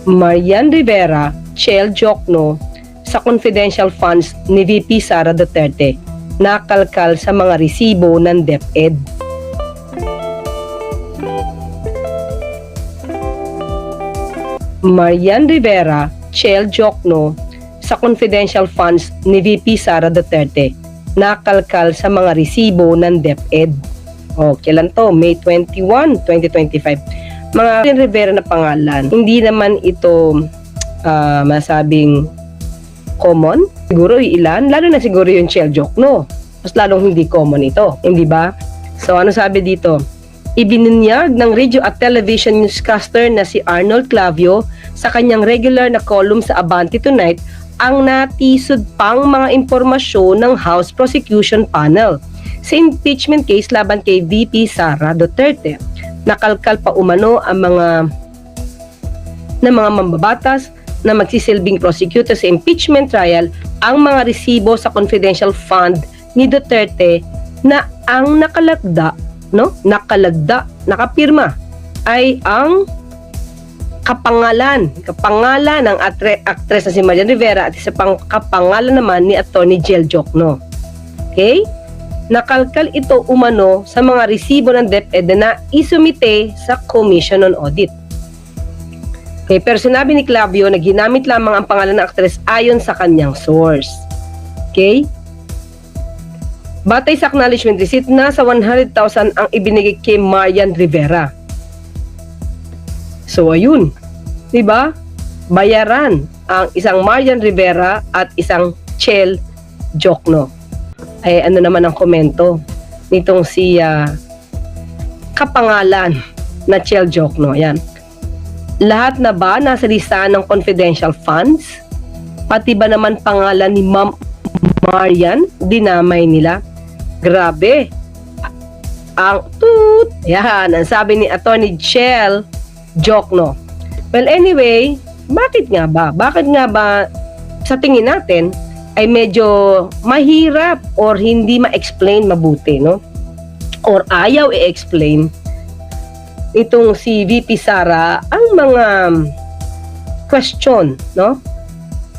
Marian Rivera, Chel Jokno sa confidential funds ni VP Sara Duterte nakalkal sa mga resibo ng DepEd. Marian Rivera, Chel Jokno sa confidential funds ni VP Sara Duterte nakalkal sa mga resibo ng DepEd. O, kailan to? May 21, 2025. Mga Rivera na pangalan. Hindi naman ito masabing common. Siguro ilan, lalo na siguro yung Chel Jokno. Mas lalong hindi common ito, hindi ba? So ano sabi dito? Ibinunyag ng radio at television newscaster na si Arnold Clavio sa kanyang regular na column sa Abante Tonight ang natisod pang mga impormasyon ng House Prosecution Panel sa impeachment case laban kay VP Sara Duterte. Nakalkal pa umano ang mga mambabatas na magsisilbing prosecutor sa impeachment trial ang mga resibo sa confidential fund ni Duterte na ang nakapirma ay ang kapangalan ng actress na si Marian Rivera at isa pang kapangalan naman ni Attorney Chel Jokno. Okay? Nakalkal ito umano sa mga resibo ng DepEd na isumite sa Commission on Audit. Okay, pero sinabi ni Clavio na ginamit lamang ang pangalan ng aktres ayon sa kanyang source. Okay? Batay sa acknowledgement receipt, nasa 100,000 ang ibinigay kay Marian Rivera. So, ayun. Diba? Bayaran ang isang Marian Rivera at isang Chel Jokno. Ay, ano naman ang komento nitong si kapangalan na Chel Jokno. Ayan. Lahat na ba nasa listahan ng confidential funds? Pati ba naman pangalan ni Ma'am Marian dinamay nila? Grabe. Ang toot. Yan, ang sabi ni Attorney Chel Jokno. Well, anyway, bakit nga ba? Bakit nga ba sa tingin natin ay medyo mahirap or hindi ma-explain mabuti, no? Or ayaw i-explain itong si VP Sara ang mga question, no?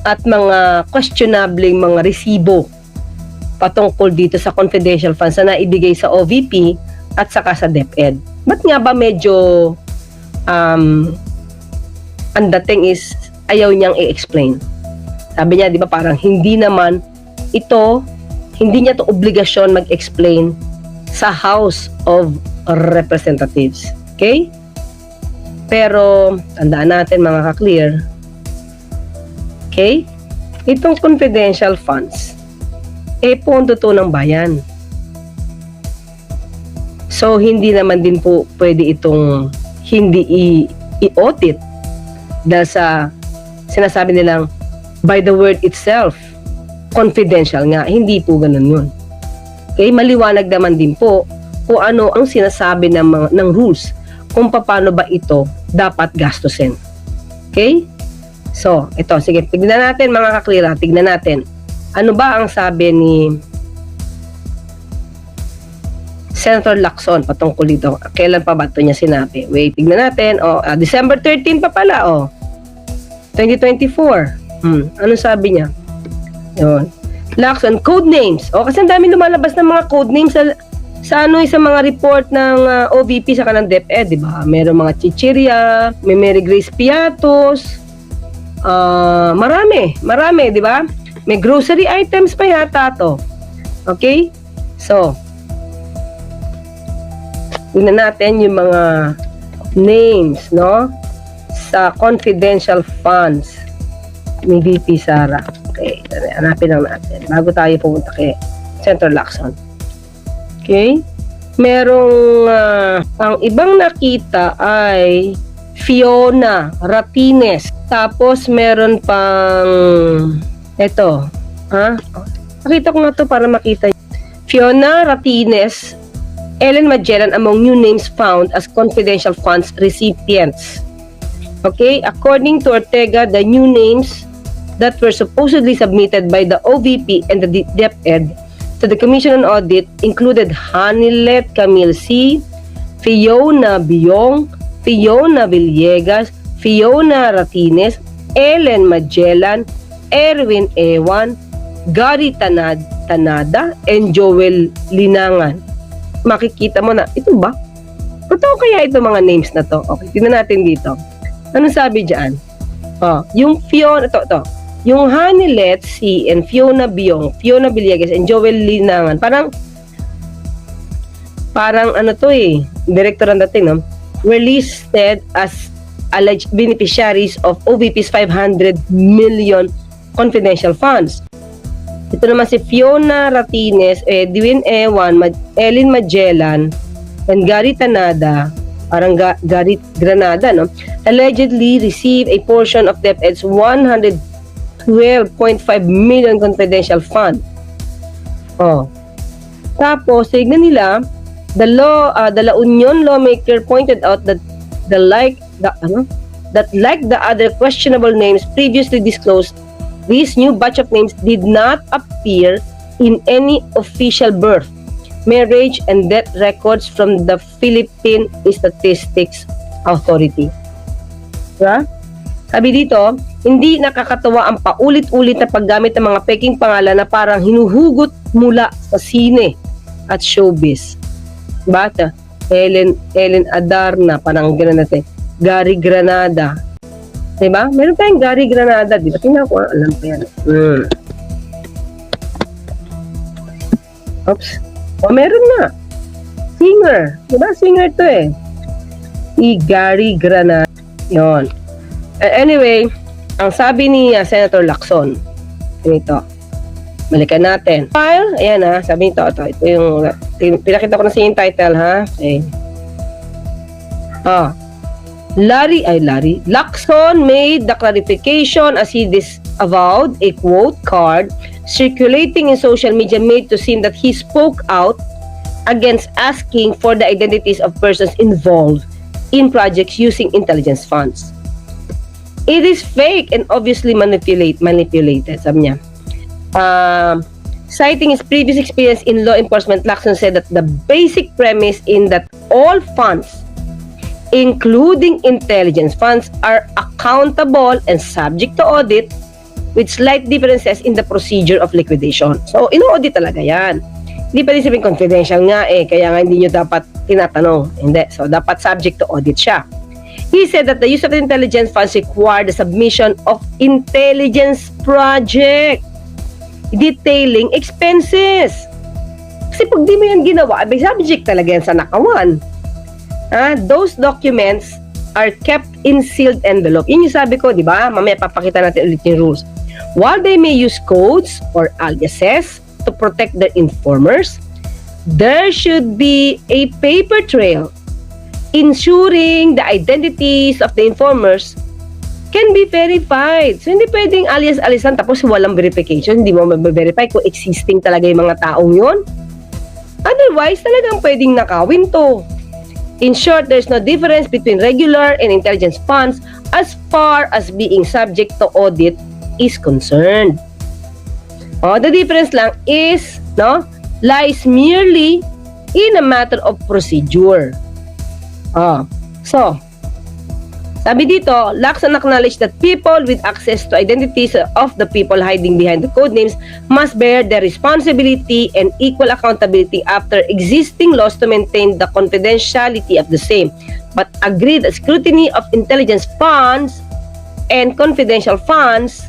At mga questionabling mga resibo patungkol dito sa confidential funds na naibigay sa OVP at saka sa DepEd. Ba't nga ba medyo ang dating is ayaw niyang i-explain? Sabi niya, di ba, parang hindi niya to obligasyon mag-explain sa House of Representatives. Okay? Pero, tandaan natin mga ka-clear, okay? Itong confidential funds, pondo to ng bayan. So, hindi naman din po pwede itong hindi i-audit dahil sa sinasabi nilang by the word itself, confidential nga. Hindi po ganun yun. Okay? Maliwanag naman din po kung ano ang sinasabi ng rules kung paano ba ito dapat gastusin. Okay? So, ito. Sige, tignan natin mga kaklira. Tignan natin. Ano ba ang sabi ni Senator Lacson patungkol dito? Kailan pa ba ito niya sinabi? Wait, tignan natin. December 13 pa pala. 2024. Ano sabi niya? Yun. Lacson, code names. Kasi ang dami lumalabas ng mga code names sa mga report ng OVP sa kanang DepEd, di ba? Merong mga chichirya, may Mary Grace Piatos, marami, di ba? May grocery items pa yata to. Okay? So, tingnan natin yung mga names, no? Sa confidential funds ni VP Sara. Okay, hanapin lang natin bago tayo pumunta kay Senator Lacson. Okay? Merong ang ibang nakita ay Fiona Ratines. Tapos meron pang ito. Nakita ko nga to para makita. Fiona Ratines, Ellen Magellan among new names found as confidential funds recipients. Okay? According to Ortega, the new names that were supposedly submitted by the OVP and the DepEd to the Commission on Audit included Hanilet Camille C., Fiona Biong, Fiona Villegas, Fiona Ratines, Ellen Magellan, Erwin Ewan, Gary Tanada, and Joel Linangan. Makikita mo na, ito ba? Totoo kaya ito mga names na to? Okay, tingnan natin dito. Ano sabi dyan? Yung Fiona, ito. Yung Hanilet C. and Fiona Biong, Fiona Villegas, and Joel Linangan. Parang ano to director ang dating, no? Were listed as alleged beneficiaries of OVP's 500 million confidential funds. Ito naman si Fiona Ratines, Edwin Ewan, Ellen Magellan, and Gary Tanada, parang Gary Granada, no? Allegedly received a portion of DepEd's 112.5 million confidential fund. Tapos, tignan nila, the La Union lawmaker pointed out that like the other questionable names previously disclosed, this new batch of names did not appear in any official birth, marriage, and death records from the Philippine Statistics Authority. Diba? Sabi dito, hindi nakakatawa ang paulit-ulit na paggamit ng mga peking pangalan na parang hinuhugot mula sa sine at showbiz. Bata, Ellen Adarna, parang gano'n natin. Gary Granada. Diba? Meron tayong Gary Granada. Diba? Tingnan ko, alam ko yan. Oops. Meron na. Singer. Diba? Singer to si Gary Granada. Yun. Anyway, ang sabi ni Senator Lacson, ito. Balikan natin. File, ayan sabi nito, ito yung, pinakita ko na sa yung title, okay. Lacson made the clarification as he disavowed a quote card circulating in social media made to seem that he spoke out against asking for the identities of persons involved in projects using intelligence funds. It is fake and obviously manipulated, sabi niya. Citing his previous experience in law enforcement, Lacson said that the basic premise in that all funds, including intelligence funds, are accountable and subject to audit with slight differences in the procedure of liquidation. So, ino-audit talaga yan. Hindi pa rin sabihin confidential nga kaya nga hindi nyo dapat tinatanong. Hindi. So, dapat subject to audit siya. He said that the use of intelligence funds required the submission of intelligence project detailing expenses. Kasi pag di mo yan ginawa, may subject talaga yan sa nakawan. Those documents are kept in sealed envelope. Yun yung sabi ko, di ba? Mamaya papakita natin ulit yung rules. While they may use codes or aliases to protect their informers, there should be a paper trail ensuring the identities of the informers can be verified. So, hindi pwedeng alias-alisan tapos walang verification. Hindi mo ma-verify kung existing talaga yung mga taong yun. Otherwise, talagang pwedeng nakawin to. In short, there's no difference between regular and intelligence funds as far as being subject to audit is concerned. The difference lang is, lies merely in a matter of procedure. So, sabi dito, Lacson acknowledged that people with access to identities of the people hiding behind the code names must bear their responsibility and equal accountability after existing laws to maintain the confidentiality of the same, but agreed that scrutiny of intelligence funds and confidential funds,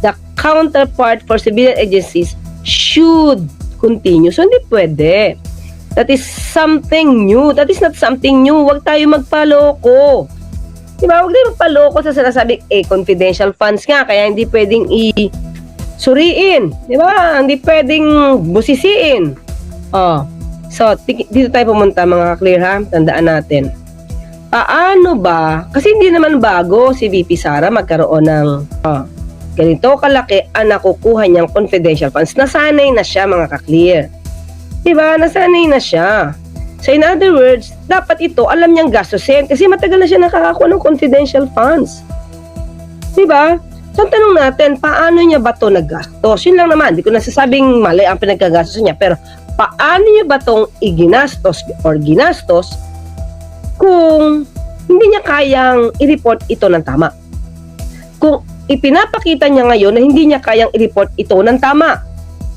the counterpart for civilian agencies, should continue. So, hindi pwede. That is something new. That is not something new. Huwag tayo magpaloko. Diba? Huwag tayo magpaloko sa sinasabing, confidential funds nga, kaya hindi pwedeng suriin. Diba? Hindi pwedeng busisiin. So, dito tayo pumunta, mga clear ha? Tandaan natin. Paano ba? Kasi hindi naman bago si VP Sara magkaroon ng ganito kalaki ang nakukuha niyang confidential funds. Nasanay na siya, mga ka-clear. Diba? Nasanay na siya. So in other words, dapat ito alam niyang gastusin kasi matagal na siya nakakakuha ng confidential funds. Diba? So tanong natin, paano niya ba ito naggastos? Yun lang naman, di ko nasasabing mali ang pinagkagastos niya, pero paano niya ba itong iginastos or ginastos kung hindi niya kayang i-report ito ng tama. Kung ipinapakita niya ngayon na hindi niya kayang i-report ito ng tama.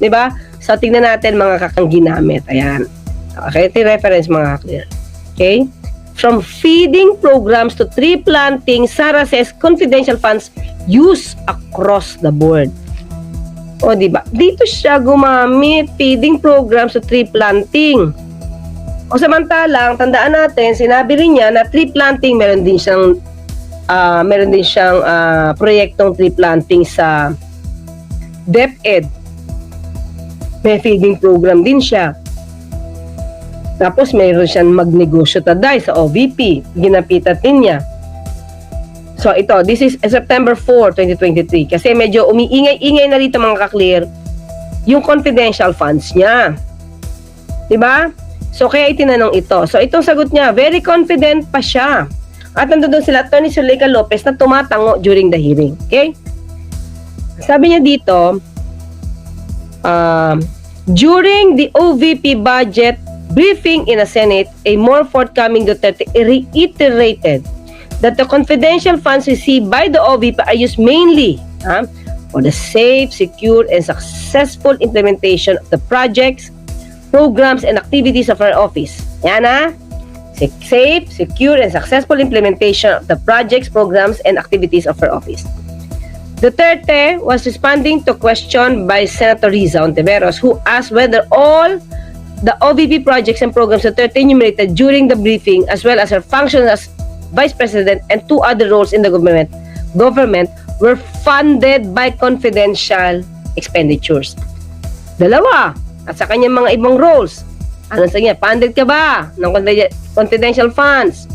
'Di ba? So, tingnan natin mga kakang ginamit. Ayan. Okay, ito yung reference mga clear. Okay? From feeding programs to tree planting, Sarah says confidential funds used across the board. O, di ba? Dito siya gumamit feeding programs to tree planting. O samantalang, tandaan natin, sinabi rin niya na tree planting, meron din siyang proyektong tree planting sa DepEd. May feeding program din siya. Tapos mayroon siyang magnegosyo taday sa OVP. Ginapitan din niya. So ito, this is September 4, 2023. Kasi medyo umiingay-ingay na rito mga ka-clear yung confidential funds niya. Diba? So kaya itinanong ito. So itong sagot niya, very confident pa siya. At nandoon sila, Atty. Zuleika Lopez na tumatango during the hearing. Okay? Sabi niya dito, during the OVP budget briefing in the Senate, a more forthcoming Duterte reiterated that the confidential funds received by the OVP are used mainly for the safe, secure, and successful implementation of the projects, programs, and activities of our office. Yan safe, secure, and successful implementation of the projects, programs, and activities of our office. Duterte was responding to question by Senator Riza Ontiveros, who asked whether all the OVP projects and programs Duterte enumerated during the briefing, as well as her function as Vice President and 2 other roles in the government were funded by confidential expenditures. Dalawa. At sa kanyang mga ibang roles. Ano sa kanya? Funded ka ba ng confidential funds?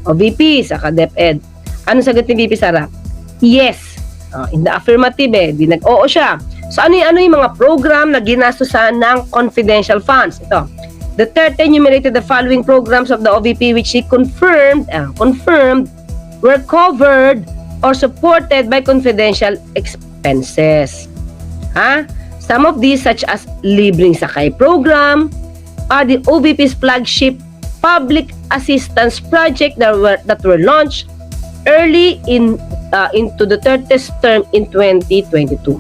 OVP, saka DepEd. Ano sagot ni VP Sara? Yes. In the affirmative oo siya. So ano yung mga program na ginastusan ng confidential funds? Ito. Duterte enumerated the following programs of the OVP which he confirmed were covered or supported by confidential expenses. Some of these, such as Libreng Sakay program, are the OVP's flagship public assistance project that were launched early into the Duterte's term in 2022.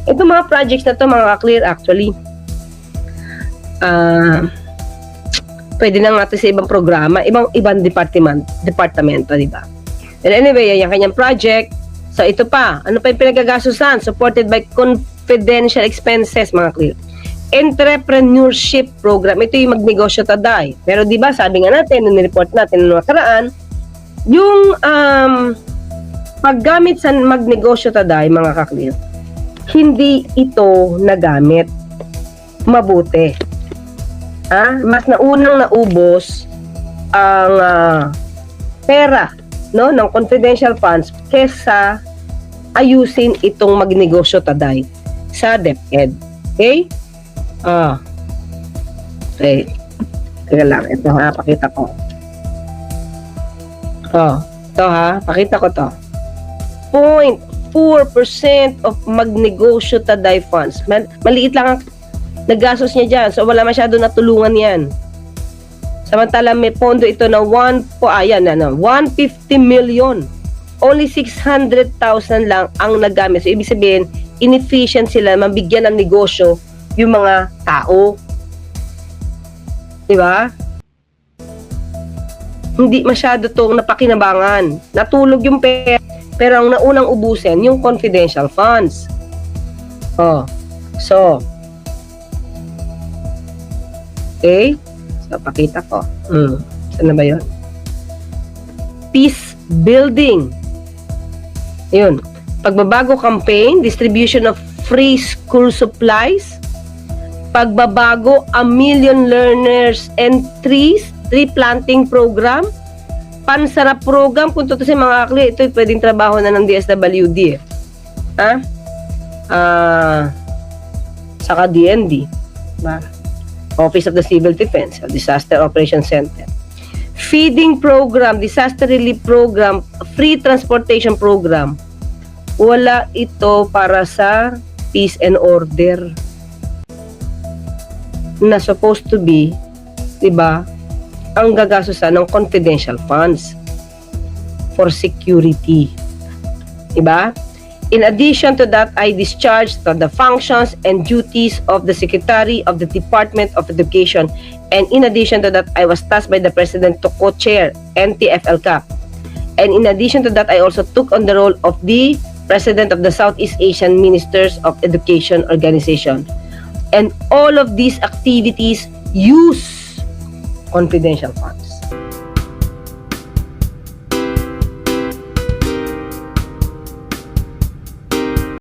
Ito mga projects na to mga clear actually. Pwede na natin sa ibang programa, ibang departamento, di ba? And anyway, yung kanyang project. So ito pa, ano pa yung pinagagastusan? Supported by confidential expenses, mga clear. Entrepreneurship program. Ito yung magnegosyo taday. Pero di ba, sabi nga natin, nung nireport natin nung nakaraan, yung paggamit sa magnegosyo taday, mga kaklir, hindi ito nagamit mabuti. Mas naunang naubos ang pera ng confidential funds kesa ayusin itong magnegosyo taday sa DepEd. Okay? Okay. Teka lang. Ito pakita ko. Ito pakita ko to. 0.4% of magnegosyo taday funds. Maliit lang ang nagastos niya dyan. So, wala masyado natulungan yan. Samantala, may pondo ito na 150 million. Only 600,000 lang ang nagamit. So, ibig sabihin, inefficient sila mabigyan ng negosyo yung mga tao. Diba? Hindi masyado itong napakinabangan. Natulog yung pera, pero ang naunang ubusin, yung confidential funds. So, okay? So, pakita ko. Saan na ba yun? Peace building. Yun. Pagbabago campaign, distribution of free school supplies, pagbabago a million learners and tree planting program, pansarap program, kung totoo sa mga akli, ito pwedeng trabaho na ng DSWD. Saka DND. Office of the Civil Defense, Disaster Operations Center. Feeding program, disaster relief program, free transportation program. Wala ito para sa peace and order na supposed to be, diba, ang gagastusan ng confidential funds. for security. Diba? In addition to that, I discharged the functions and duties of the Secretary of the Department of Education. And in addition to that, I was tasked by the President to co-chair NTFL-CAP. And in addition to that, I also took on the role of the President of the Southeast Asian Ministers of Education Organization. And all of these activities use confidential funds.